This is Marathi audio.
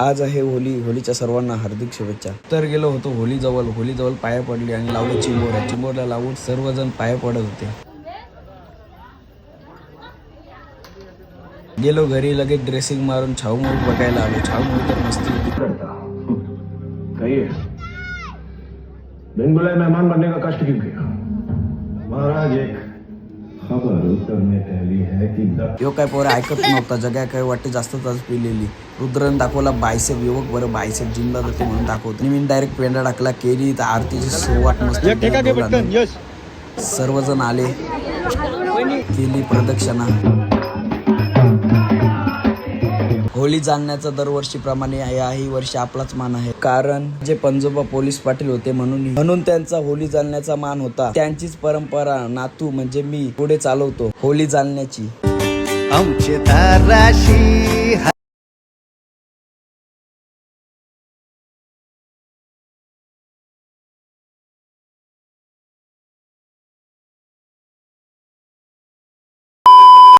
आज आहे होली. होलीच्या सर्वांना हार्दिक शुभेच्छा. तर गेलो होतो होली जवळ पाया पडली आणि लावलं चिंबोऱ्या लावून सर्वजण पाया पडत होते. गेलो घरी, लगेच ड्रेसिंग मारून छाऊ मूवी बघायला आलो. छाऊ मूवी तर मस्ती होती. कही है बिन बुलाए मेहमान बनने का कष्ट क्यों किया? महाराज एक खबर उतरने आली है की यो काय पोरं ऐकत नव्हता. जगा काय वाटते जास्त तास पिलेली. रुद्रन दाखवला बायसेप युवक बरं बायसेप जिमला जाते म्हणून दाखवतो. मी डायरेक्ट पेंडा टाकला, केली तर आरतीची सुरुवात मस्त. सर्वजण आले, केली प्रदक्षिणा. होली जाणण्याचा दरवर्षीप्रमाणे याही वर्षी आपलाच मान आहे. कारण जे पंजोबा पोलीस पाटील होते म्हणून त्यांचा होली जाणण्याचा मान होता. त्यांचीच परंपरा नातू म्हणजे मी पुढे चालवतो होली जाणण्याची. आमचे ताराशी